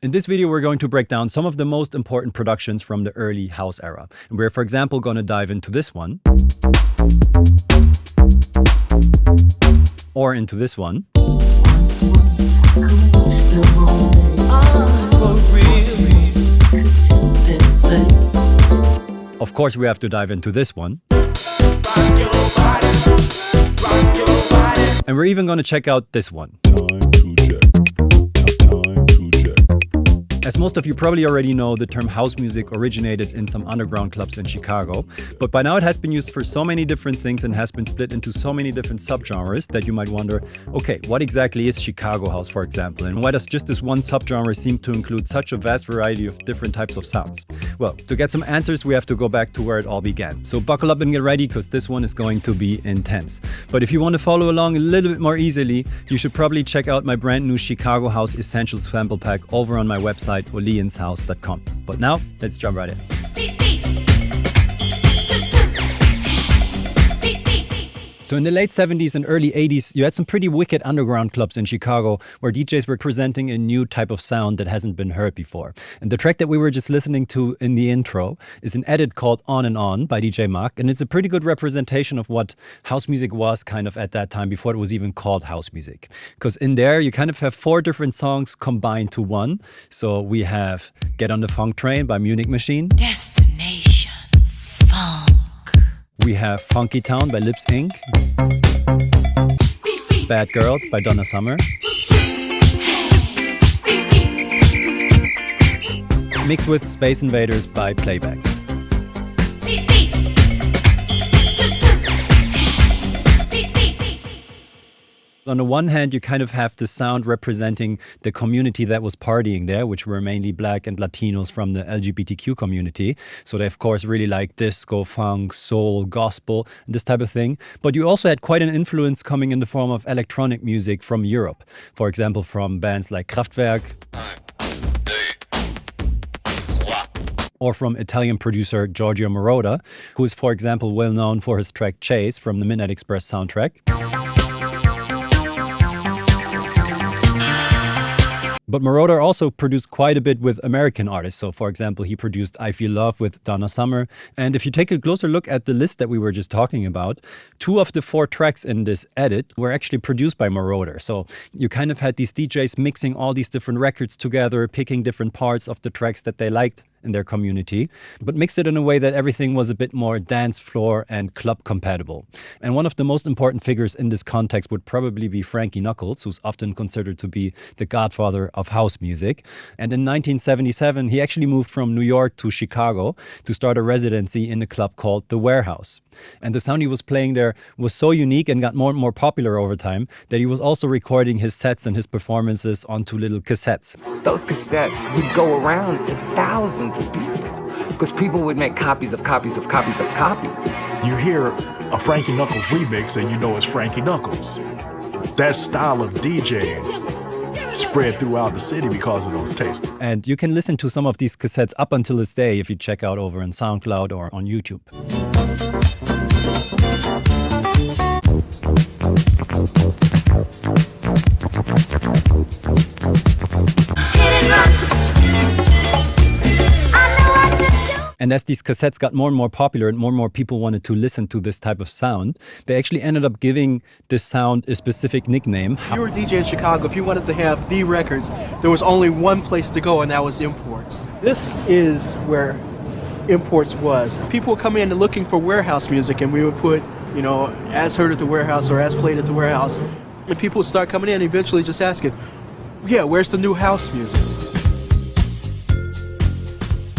In this video, we're going to break down some of the most important productions from the early house era. And we're, for example, going to dive into this one. Or into this one. Of course, we have to dive into this one. And we're even going to check out this one. As most of you probably already know, the term house music originated in some underground clubs in Chicago, but by now it has been used for so many different things and has been split into so many different subgenres that you might wonder, okay, what exactly is Chicago house, for example, and why does just this one subgenre seem to include such a vast variety of different types of sounds? Well, to get some answers, we have to go back to where it all began. So buckle up and get ready, because this one is going to be intense. But if you want to follow along a little bit more easily, you should probably check out my brand new Chicago House Essentials sample pack over on my website, olienshouse.com. But now, let's jump right in. So in the late 70s and early 80s, you had some pretty wicked underground clubs in Chicago where DJs were presenting a new type of sound that hasn't been heard before. And the track that we were just listening to in the intro is an edit called On and On by DJ Mark, and it's a pretty good representation of what house music was kind of at that time before it was even called house music. Because in there, you kind of have 4 different songs combined to one. So we have Get on the Funk Train by Munich Machine. Destination Funk. We have Funky Town by Lips Inc. Bad Girls by Donna Summer. Mixed with Space Invaders by Playback. On the one hand, you kind of have the sound representing the community that was partying there, which were mainly Black and Latinos from the LGBTQ community. So they, of course, really like disco, funk, soul, gospel, this type of thing. But you also had quite an influence coming in the form of electronic music from Europe. For example, from bands like Kraftwerk, or from Italian producer Giorgio Moroder, who is, for example, well known for his track Chase from the Midnight Express soundtrack. But Moroder also produced quite a bit with American artists. So, for example, he produced I Feel Love with Donna Summer. And if you take a closer look at the list that we were just talking about, 2 of the 4 tracks in this edit were actually produced by Moroder. So you kind of had these DJs mixing all these different records together, picking different parts of the tracks that they liked in their community, but mixed it in a way that everything was a bit more dance floor and club compatible. And one of the most important figures in this context would probably be Frankie Knuckles, who's often considered to be the godfather of house music. And in 1977, he actually moved from New York to Chicago to start a residency in a club called The Warehouse. And the sound he was playing there was so unique and got more and more popular over time that he was also recording his sets and his performances onto little cassettes. Those cassettes would go around to thousands of people because people would make copies of copies of copies of copies. You hear a Frankie Knuckles remix and you know it's Frankie Knuckles. That style of DJing spread throughout the city because of those tapes. And you can listen to some of these cassettes up until this day if you check out over on SoundCloud or on YouTube. And as these cassettes got more and more popular and more people wanted to listen to this type of sound, they actually ended up giving this sound a specific nickname. If you were a DJ in Chicago, if you wanted to have the records, there was only one place to go, and that was Imports. This is where Imports was. People would come in and looking for warehouse music, and we would put, as heard at the warehouse or as played at the warehouse. And people would start coming in and eventually just asking, yeah, where's the new house music?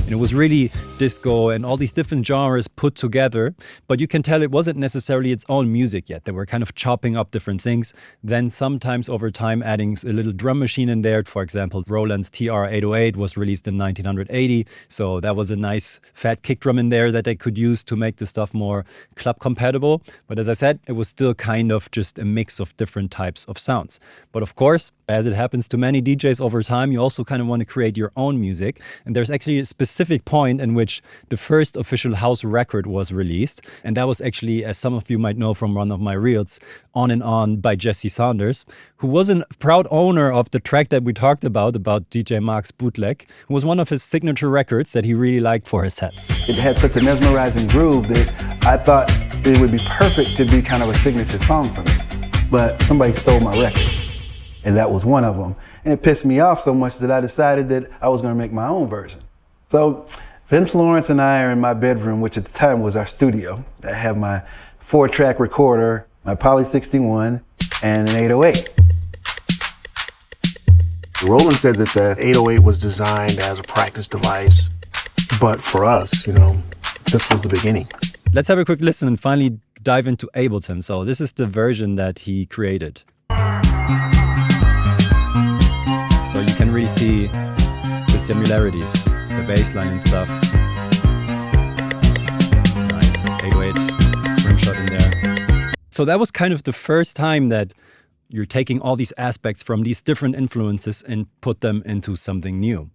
And it was really disco and all these different genres put together, but you can tell it wasn't necessarily its own music yet. They were kind of chopping up different things, then sometimes over time adding a little drum machine in there. For example, Roland's TR-808 was released in 1980, so that was a nice fat kick drum in there that they could use to make the stuff more club compatible. But as I said, it was still kind of just a mix of different types of sounds. But of course, as it happens to many DJs over time, you also kind of want to create your own music. And there's actually a specific point in which which the first official house record was released. And that was actually, as some of you might know from one of my reels, On and On by Jesse Saunders, who was a proud owner of the track that we talked about DJ Mark's bootleg. It was one of his signature records that he really liked for his sets. It had such a mesmerizing groove that I thought it would be perfect to be kind of a signature song for me. But somebody stole my records, and that was one of them. And it pissed me off so much that I decided that I was going to make my own version. So Vince Lawrence and I are in my bedroom, which at the time was our studio. I have my 4-track recorder, my Poly 61, and an 808. Roland said that the 808 was designed as a practice device, but for us, this was the beginning. Let's have a quick listen and finally dive into Ableton. So this is the version that he created. So you can really see the similarities, the bass line and stuff. Nice, 808 rim shot in there. So that was kind of the first time that you're taking all these aspects from these different influences and put them into something new.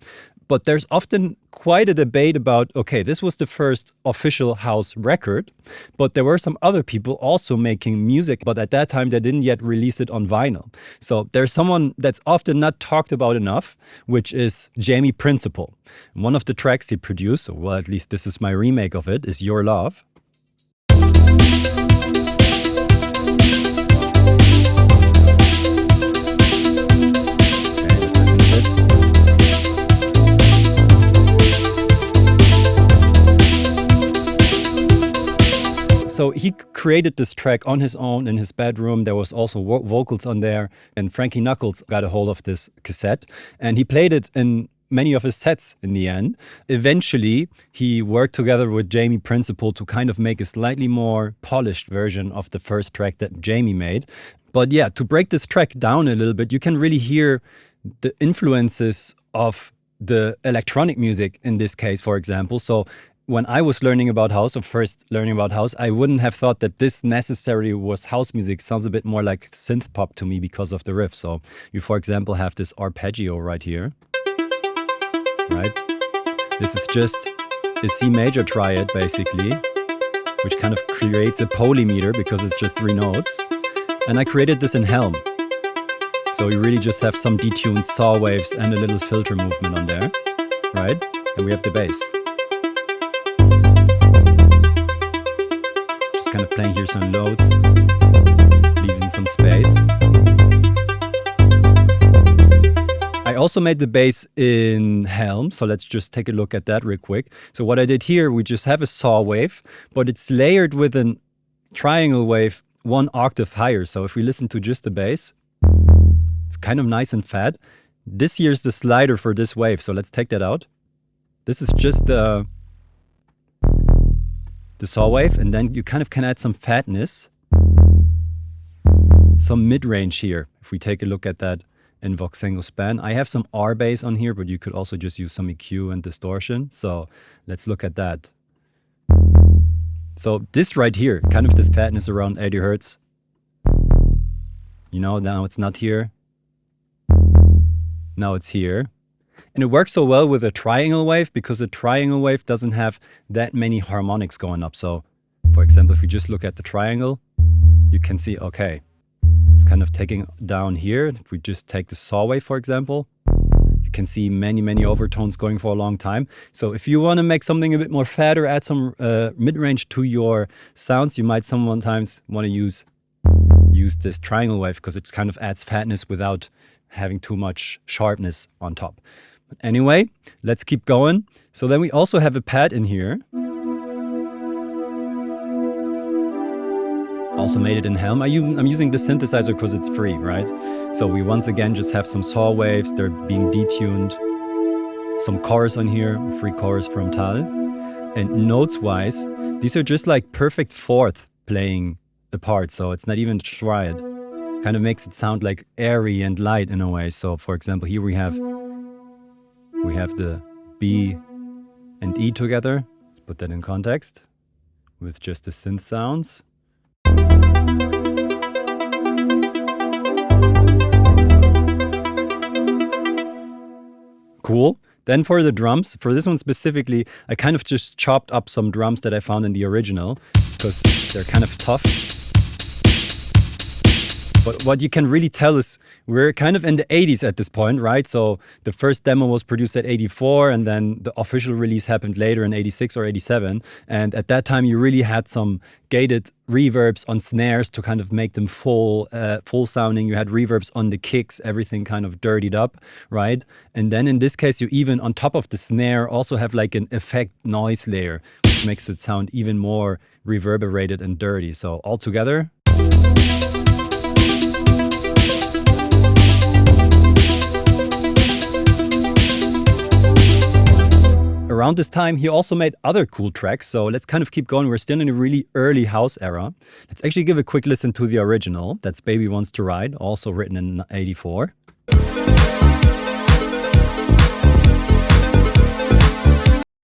But there's often quite a debate about, okay, this was the first official house record, but there were some other people also making music, but at that time they didn't yet release it on vinyl. So there's someone that's often not talked about enough, which is Jamie Principle. One of the tracks he produced, or well, at least this is my remake of it, is Your Love. So he created this track on his own in his bedroom. There was also vocals on there. And Frankie Knuckles got a hold of this cassette. And he played it in many of his sets in the end. Eventually, he worked together with Jamie Principle to kind of make a slightly more polished version of the first track that Jamie made. But yeah, to break this track down a little bit, you can really hear the influences of the electronic music in this case, for example. So when I was learning about house, or first learning about house, I wouldn't have thought that this necessarily was house music. It sounds a bit more like synth pop to me because of the riff. So you, for example, have this arpeggio right here, right? This is just a C major triad, basically, which kind of creates a polymeter because it's just 3 notes. And I created this in Helm. So you really just have some detuned saw waves and a little filter movement on there, right? And we have the bass. Kind of playing here some loads, leaving some space. I also made the bass in Helm, so let's just take a look at that real quick. So what I did here, we just have a saw wave, but it's layered with a triangle wave 1 octave higher. So if we listen to just the bass, it's kind of nice and fat. This here's the slider for this wave, so let's take that out. This is just the saw wave, and then you kind of can add some fatness, some mid-range here. If we take a look at that in Vox Single Span, I have some R bass on here, but you could also just use some EQ and distortion. So let's look at that. So this right here, kind of this fatness around 80 Hertz. Now it's not here. Now it's here. And it works so well with a triangle wave because a triangle wave doesn't have that many harmonics going up. So, for example, if you just look at the triangle, you can see, okay, it's kind of taking down here. If we just take the saw wave, for example, you can see many, many overtones going for a long time. So if you want to make something a bit more fat or add some mid-range to your sounds, you might sometimes want to use this triangle wave because it kind of adds fatness without having too much sharpness on top. But anyway, let's keep going. So then we also have a pad in here. Also made it in Helm. I'm using the synthesizer because it's free, right? So we once again just have some saw waves. They're being detuned. Some chorus on here, free chorus from Tal. And notes-wise, these are just like perfect fourth playing apart. So it's not even triad. Kind of makes it sound like airy and light in a way. So for example, here we have the B and E together. Let's put that in context with just the synth sounds. Cool. Then for the drums, for this one specifically, I kind of just chopped up some drums that I found in the original because they're kind of tough. But what you can really tell is we're kind of in the 80s at this point, right? So the first demo was produced at 84 and then the official release happened later in 86 or 87. And at that time, you really had some gated reverbs on snares to kind of make them full sounding. You had reverbs on the kicks, everything kind of dirtied up, right? And then in this case, you even on top of the snare also have like an effect noise layer, which makes it sound even more reverberated and dirty. So altogether, around this time, he also made other cool tracks, so let's kind of keep going. We're still in a really early house era. Let's actually give a quick listen to the original. That's Baby Wants to Ride, also written in 84.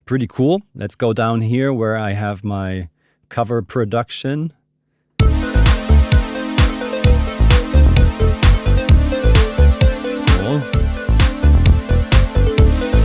Pretty cool. Let's go down here where I have my cover production. Cool.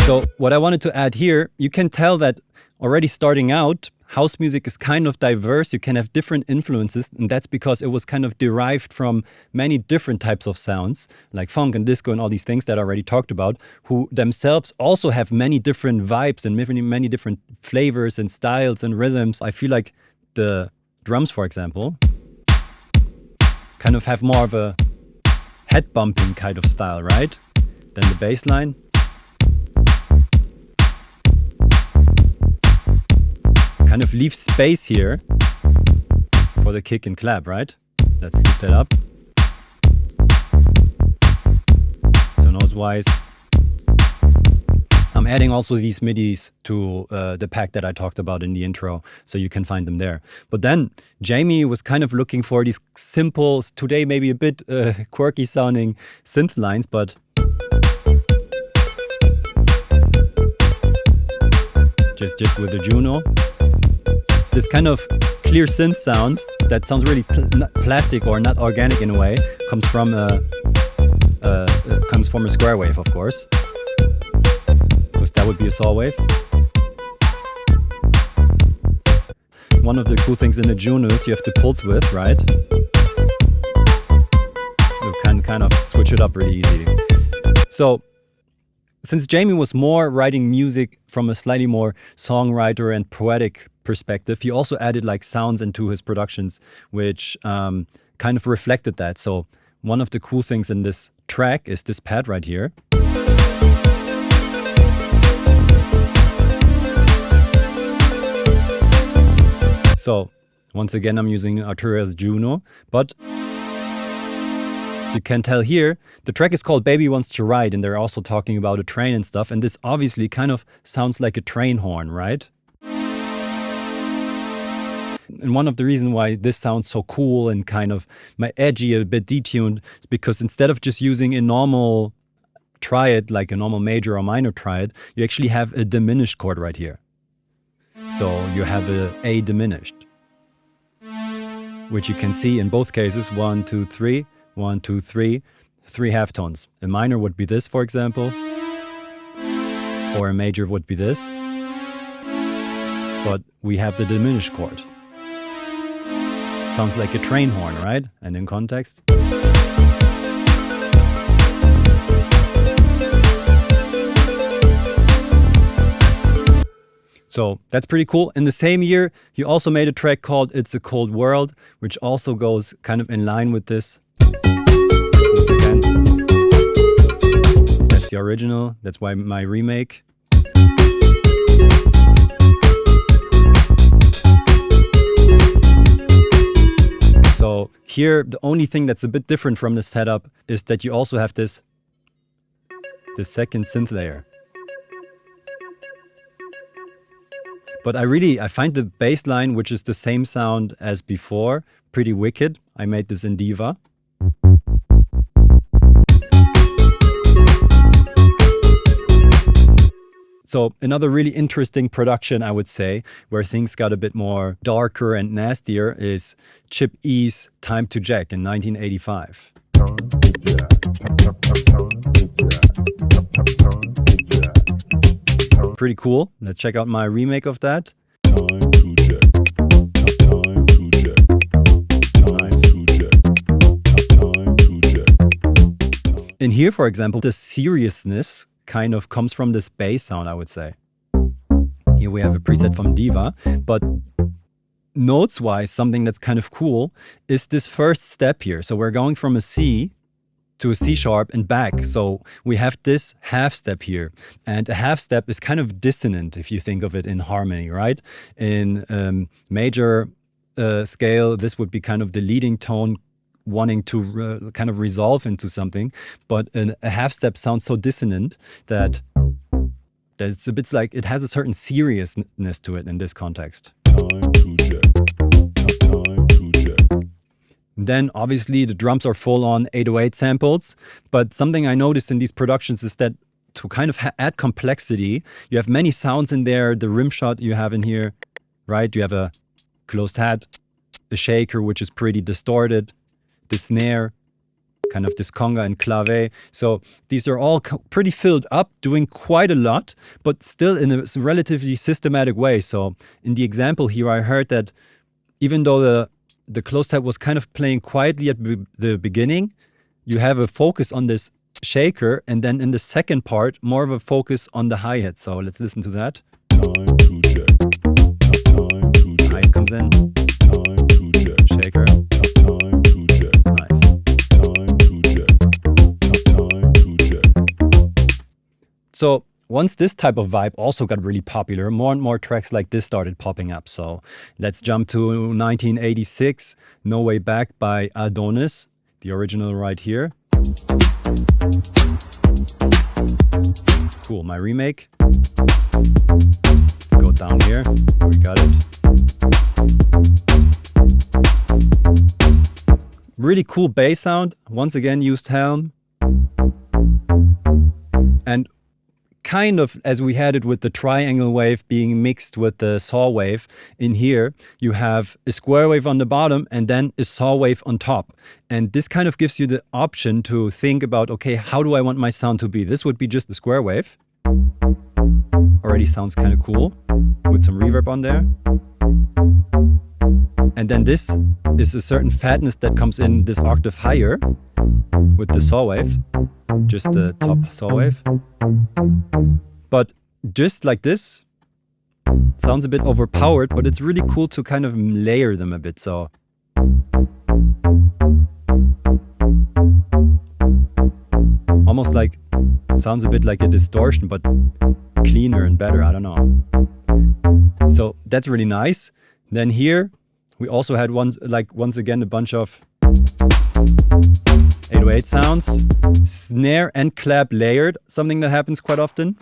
So what I wanted to add here, you can tell that already starting out, house music is kind of diverse. You can have different influences, and that's because it was kind of derived from many different types of sounds, like funk and disco and all these things that I already talked about, who themselves also have many different vibes and many different flavors and styles and rhythms. I feel like the drums, for example, kind of have more of a head bumping kind of style, right? Then the bass line. Kind of leave space here for the kick and clap, right? Let's keep that up. So note-wise, I'm adding also these MIDIs to the pack that I talked about in the intro, so you can find them there. But then Jamie was kind of looking for these simple, today maybe a bit quirky sounding synth lines, but just with the Juno. This kind of clear synth sound that sounds really plastic or not organic in a way comes from a square wave, of course, because that would be a saw wave. One of the cool things in the Juno is you have the pulse width, right? You can kind of switch it up really easily. So since Jamie was more writing music from a slightly more songwriter and poetic perspective, he also added like sounds into his productions, which kind of reflected that. So one of the cool things in this track is this pad right here. So once again, I'm using Arturia's Juno, but as you can tell here, the track is called Baby Wants to Ride, and they're also talking about a train and stuff, and this obviously kind of sounds like a train horn, right? And one of the reasons why this sounds so cool and kind of edgy, a bit detuned, is because instead of just using a normal triad, like a normal major or minor triad, you actually have a diminished chord right here. So you have A diminished, which you can see in both cases, 1, 2, 3, 1, 2, 3, 3 halftones. A minor would be this, for example, or a major would be this, but we have the diminished chord. Sounds like a train horn, right? And in context. So that's pretty cool. In the same year, he also made a track called It's a Cold World, which also goes kind of in line with this. Once again, that's the original. That's why my remake. So here, the only thing that's a bit different from the setup is that you also have this second synth layer. But I find the bass line, which is the same sound as before, pretty wicked. I made this in Diva. So another really interesting production, I would say, where things got a bit more darker and nastier is Chip E's Time to Jack in 1985. pretty cool. Let's check out my remake of that. In here, for example, the seriousness kind of comes from this bass sound, I would say. Here we have a preset from Diva, but notes-wise, something that's kind of cool is this first step here. So we're going from a C to a C sharp and back. So we have this half step here. And a half step is kind of dissonant if you think of it in harmony, right? In major scale, this would be kind of the leading tone wanting to kind of resolve into something. But a half step sounds so dissonant that it's a bit like it has a certain seriousness to it in this context. Then obviously the drums are full on 808 samples, but something I noticed in these productions is that to kind of add complexity, you have many sounds in there. The rim shot you have in here, right? You have a closed hat, a shaker, which is pretty distorted, the snare, kind of this conga and clave. So these are all pretty filled up, doing quite a lot, but still in a relatively systematic way. So in the example here, I heard that even though the closed hat was kind of playing quietly at the beginning, you have a focus on this shaker, and then in the second part, more of a focus on the hi-hat. So let's listen to that. Hi-hat comes in, shaker. So once this type of vibe also got really popular, more and more tracks like this started popping up. So let's jump to 1986, No Way Back by Adonis, the original right here. Cool, my remake. Let's go down here, we got it. Really cool bass sound, once again used Helm. And kind of as we had it with the triangle wave being mixed with the saw wave, in here you have a square wave on the bottom and then a saw wave on top. And this kind of gives you the option to think about, okay, how do I want my sound to be? This would be just the square wave. Already sounds kind of cool with some reverb on there. And then this is a certain fatness that comes in this octave higher with the saw wave. Just the top saw wave. But just like this, sounds a bit overpowered, but it's really cool to kind of layer them a bit. So almost like, sounds a bit like a distortion, but cleaner and better, I don't know. So that's really nice. Then here, we also had once again a bunch of 808 sounds, snare and clap layered, something that happens quite often.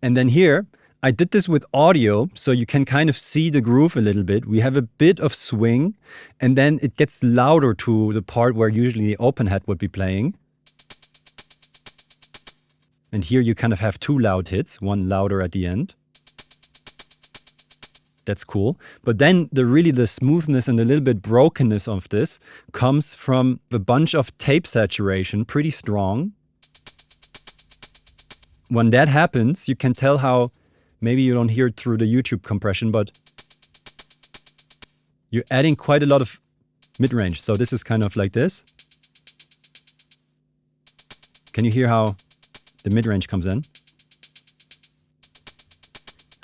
And then here, I did this with audio, so you can kind of see the groove a little bit. We have a bit of swing, and then it gets louder to the part where usually the open hat would be playing. And here you kind of have two loud hits, one louder at the end. That's cool. But then the smoothness and a little bit brokenness of this comes from a bunch of tape saturation, pretty strong. When that happens, you can tell how, maybe you don't hear it through the YouTube compression, but you're adding quite a lot of mid-range. So this is kind of like this. Can you hear how the mid-range comes in?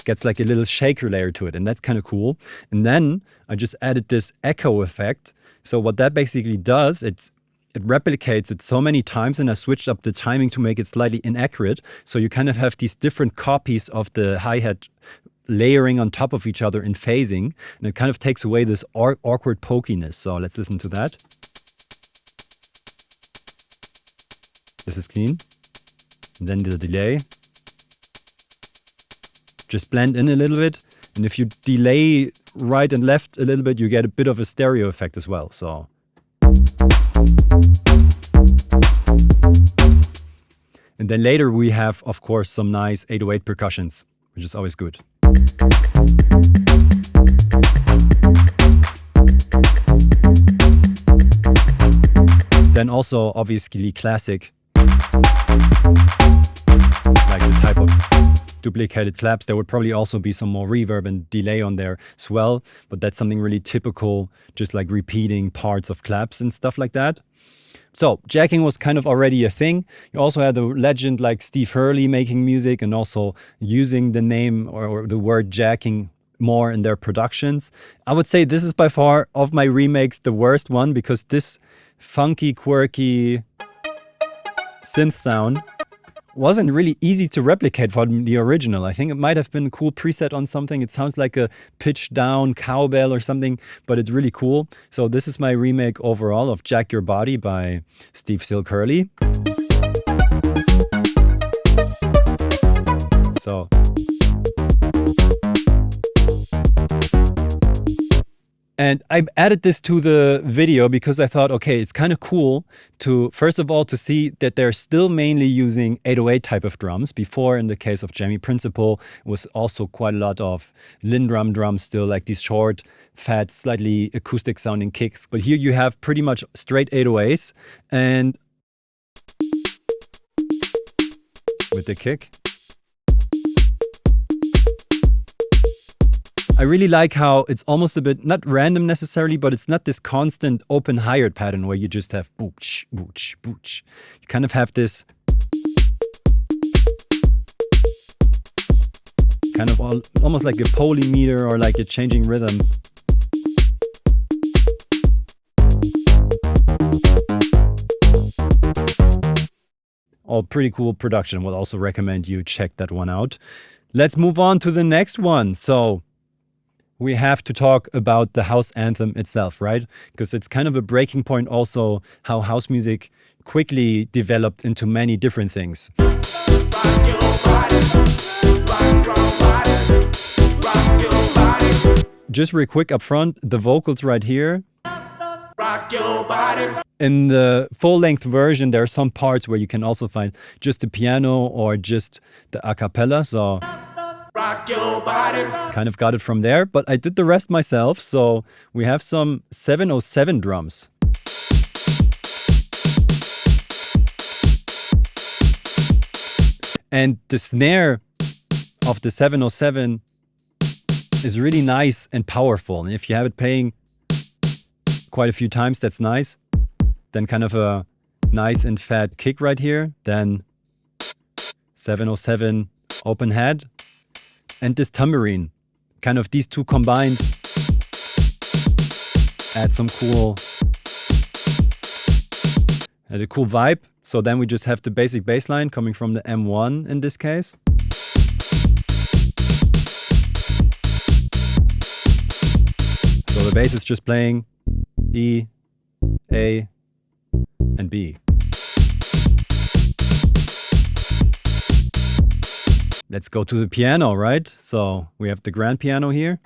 Gets like a little shaker layer to it, and that's kind of cool. And then I just added this echo effect. So what that basically does, it replicates it so many times, and I switched up the timing to make it slightly inaccurate. So you kind of have these different copies of the hi-hat layering on top of each other in phasing, and it kind of takes away this awkward pokiness. So let's listen to that. This is clean. And then the delay. Just blend in a little bit, and if you delay right and left a little bit, you get a bit of a stereo effect as well. So and then later we have, of course, some nice 808 percussions, which is always good. Then also obviously classic, like the type of duplicated claps. There would probably also be some more reverb and delay on there as well, but that's something really typical, just like repeating parts of claps and stuff like that. So jacking was kind of already a thing. You also had a legend like Steve Hurley making music and also using the name or the word jacking more in their productions. I would say this is by far of my remakes the worst one, because this funky, quirky synth sound wasn't really easy to replicate from the original. I think it might have been a cool preset on something. It sounds like a pitched down cowbell or something, but it's really cool. So this is my remake overall of Jack Your Body by Steve Silk Hurley. So and I added this to the video because I thought, okay, it's kind of cool to, first of all, to see that they're still mainly using 808 type of drums. Before, in the case of Jammy Principle, was also quite a lot of Lindrum drums, still like these short, fat, slightly acoustic sounding kicks. But here you have pretty much straight 808s and with the kick. I really like how it's almost a bit, not random necessarily, but it's not this constant open hi-hat pattern where you just have booch, booch, booch. You kind of have this kind of almost like a polymeter or like a changing rhythm. Oh, pretty cool production. Would also recommend you check that one out. Let's move on to the next one. So we have to talk about the house anthem itself, right? Because it's kind of a breaking point also how house music quickly developed into many different things. Just real quick up front, the vocals right here. In the full-length version, there are some parts where you can also find just the piano or just the a cappella. So kind of got it from there, but I did the rest myself. So we have some 707 drums. And the snare of the 707 is really nice and powerful. And if you have it playing quite a few times, that's nice. Then kind of a nice and fat kick right here. Then 707 open head. And this tambourine, kind of these two combined, add some cool vibe. So then we just have the basic bass line coming from the M1 in this case. So the bass is just playing E, A, and B. Let's go to the piano, right? So we have the grand piano here.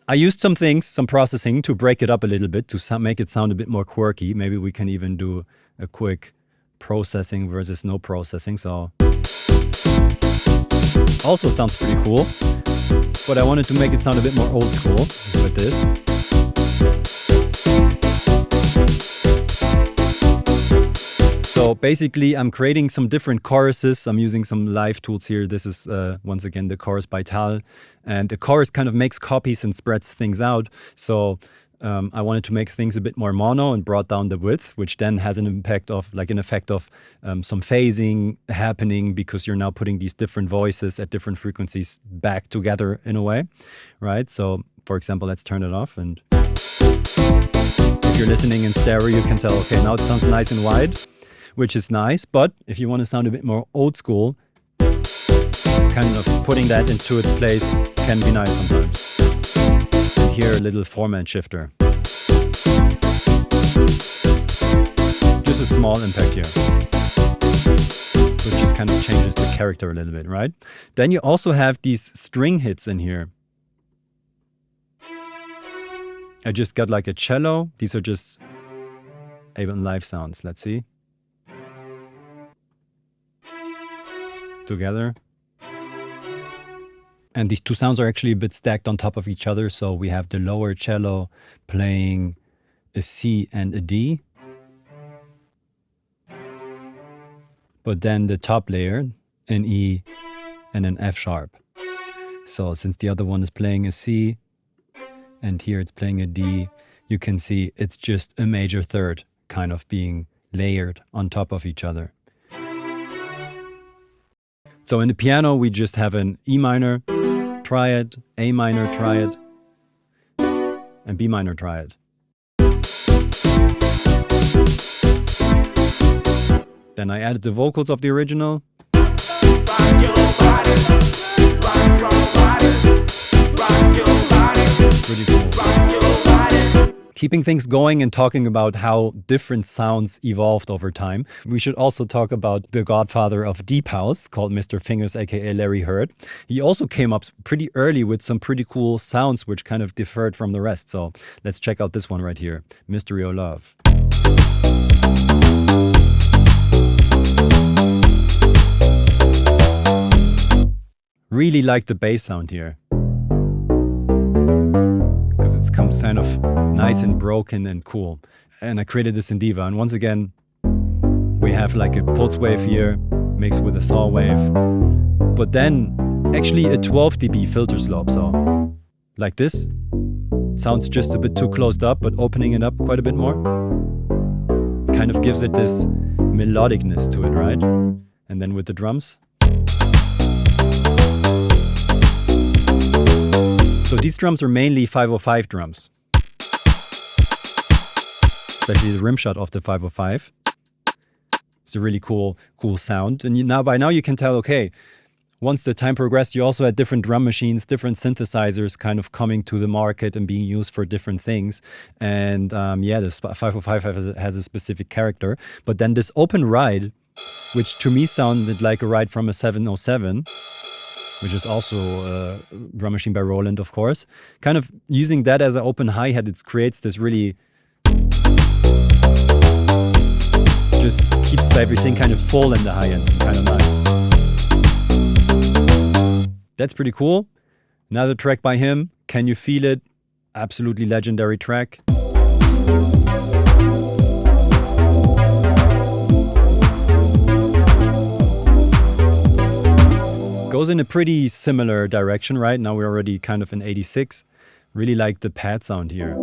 I used some processing to break it up a little bit, to make it sound a bit more quirky. Maybe we can even do a quick processing versus no processing. So also sounds pretty cool, but I wanted to make it sound a bit more old school with this. So basically, I'm creating some different choruses. I'm using some live tools here. This is, once again, the chorus by Tal. And the chorus kind of makes copies and spreads things out. So I wanted to make things a bit more mono and brought down the width, which then has an effect of some phasing happening, because you're now putting these different voices at different frequencies back together in a way, right? So, for example, let's turn it off. And if you're listening in stereo, you can tell, okay, now it sounds nice and wide, which is nice. But if you want to sound a bit more old school, kind of putting that into its place can be nice sometimes. And here, a little format shifter. Just a small impact here, which just kind of changes the character a little bit, right? Then you also have these string hits in here. I just got like a cello. These are just Ableton Live sounds. Let's see. Together. And these two sounds are actually a bit stacked on top of each other. So we have the lower cello playing a C and a D. But then the top layer, an E and an F sharp. So since the other one is playing a C and here it's playing a D, you can see it's just a major third kind of being layered on top of each other. So in the piano, we just have an E minor triad, A minor triad, and B minor triad. Then I added the vocals of the original. Pretty cool. Keeping things going and talking about how different sounds evolved over time, we should also talk about the godfather of deep house, called Mr. Fingers, aka Larry Heard. He also came up pretty early with some pretty cool sounds which kind of differed from the rest. So let's check out this one right here, Mystery of Love. Really like the bass sound here, because it comes kind of nice and broken and cool. And I created this in Diva, and once again we have like a pulse wave here mixed with a saw wave, but then actually a 12 dB filter slope. So like this, sounds just a bit too closed up, but opening it up quite a bit more kind of gives it this melodicness to it, right? And then with the drums. So these drums are mainly 505 drums, especially the rim shot of the 505. It's a really cool sound. And by now you can tell, okay, once the time progressed, you also had different drum machines, different synthesizers kind of coming to the market and being used for different things. And yeah, this 505 has a specific character. But then this open ride, which to me sounded like a ride from a 707, which is also a drum machine by Roland, of course. Kind of using that as an open hi-hat, it creates this really... just keeps everything kind of full in the hi-hat, kind of nice. That's pretty cool. Another track by him, Can You Feel It? Absolutely legendary track. Goes in a pretty similar direction, right? Now we're already kind of in 86. Really like the pad sound here.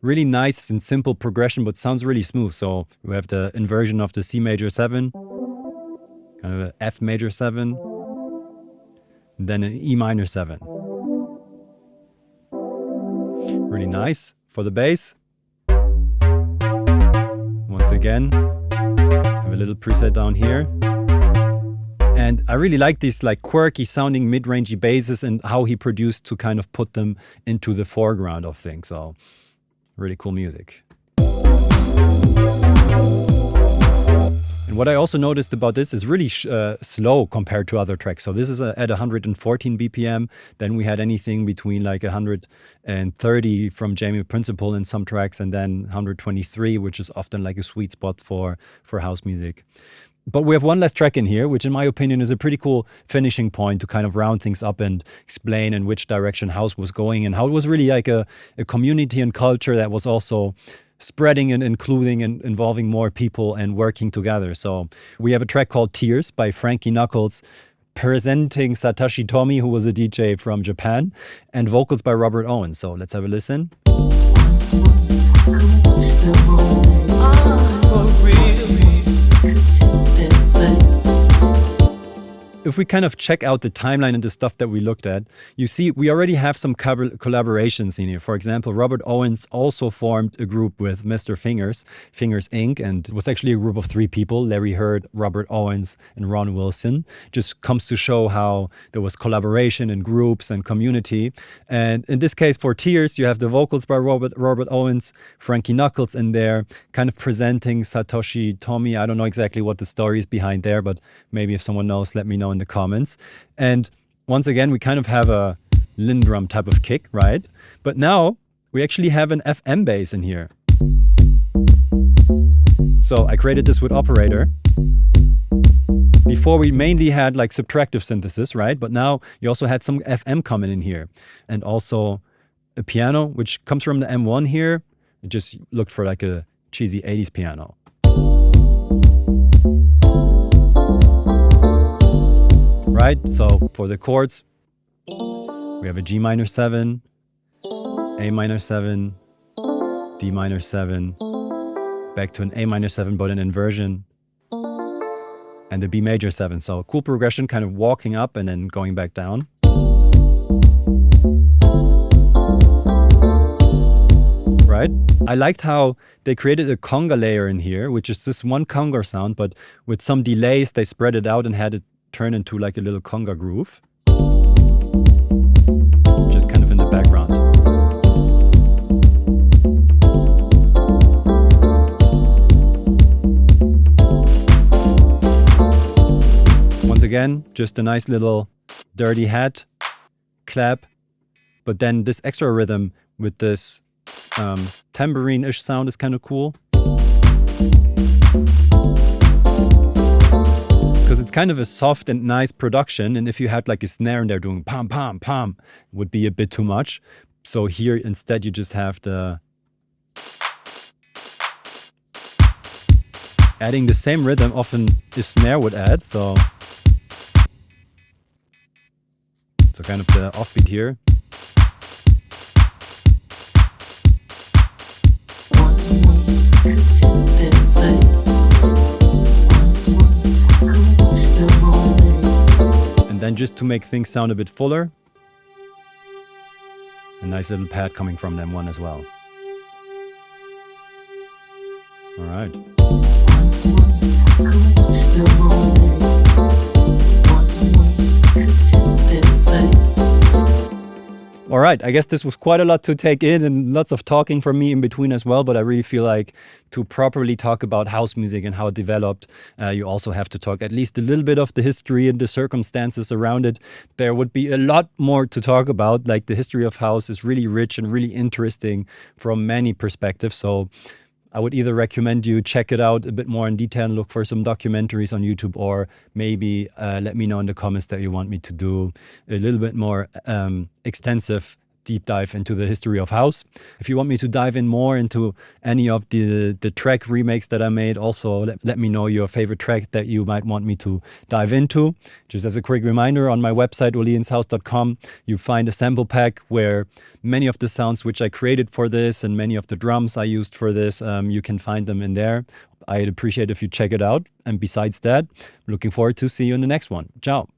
Really nice and simple progression, but sounds really smooth. So we have the inversion of the C major 7, kind of an F major 7, and then an E minor 7. Really nice for the bass. Once again, have a little preset down here. And I really like these like quirky sounding mid-rangey basses and how he produced to kind of put them into the foreground of things. So really cool music. And what I also noticed about this is really slow compared to other tracks. So this is at 114 BPM. Then we had anything between like 130 from Jamie Principle in some tracks, and then 123, which is often like a sweet spot for house music. But we have one last track in here, which in my opinion is a pretty cool finishing point to kind of round things up and explain in which direction house was going and how it was really like a community and culture that was also spreading and including and involving more people and working together. So we have a track called Tears by Frankie Knuckles, presenting Satoshi Tomiie, who was a DJ from Japan, and vocals by Robert Owens. So let's have a listen. If we kind of check out the timeline and the stuff that we looked at, you see we already have some collaborations in here. For example, Robert Owens also formed a group with Mr. Fingers Inc. And it was actually a group of 3 people, Larry Heard, Robert Owens, and Ron Wilson. Just comes to show how there was collaboration in groups and community. And in this case, for Tears, you have the vocals by Robert Owens, Frankie Knuckles in there, kind of presenting Satoshi Tomiie. I don't know exactly what the story is behind there, but maybe if someone knows, let me know in the comments. And once again, we kind of have a Lindrum type of kick, right? But now we actually have an FM bass in here. So I created this with Operator. Before we mainly had like subtractive synthesis, right? But now you also had some FM coming in here, and also a piano, which comes from the M1 here. It just looked for like a cheesy 80s piano. Right, so for the chords, we have a G minor 7, A minor 7, D minor 7, back to an A minor 7 but an inversion, and a B major 7. So a cool progression, kind of walking up and then going back down. Right? I liked how they created a conga layer in here, which is just one conga sound, but with some delays they spread it out and had it turn into like a little conga groove. Just kind of in the background. Once again, just a nice little dirty hat, clap, but then this extra rhythm with this tambourine-ish sound is kind of cool. Because it's kind of a soft and nice production, and if you had like a snare in there doing pam, pam, pam, it would be a bit too much. So here instead you just have the adding the same rhythm often the snare would add, so kind of the offbeat here. And then just to make things sound a bit fuller, a nice little pad coming from them one as well. All right. All right, I guess this was quite a lot to take in and lots of talking from me in between as well, but I really feel like to properly talk about house music and how it developed, you also have to talk at least a little bit of the history and the circumstances around it. There would be a lot more to talk about, like the history of house is really rich and really interesting from many perspectives. So I would either recommend you check it out a bit more in detail and look for some documentaries on YouTube, or maybe let me know in the comments that you want me to do a little bit more extensive deep dive into the history of house. If you want me to dive in more into any of the track remakes that I made, also let me know your favorite track that you might want me to dive into. Just as a quick reminder, on my website olienshouse.com you find a sample pack where many of the sounds which I created for this and many of the drums I used for this, you can find them in there. I'd appreciate if you check it out. And besides that, looking forward to see you in the next one. Ciao.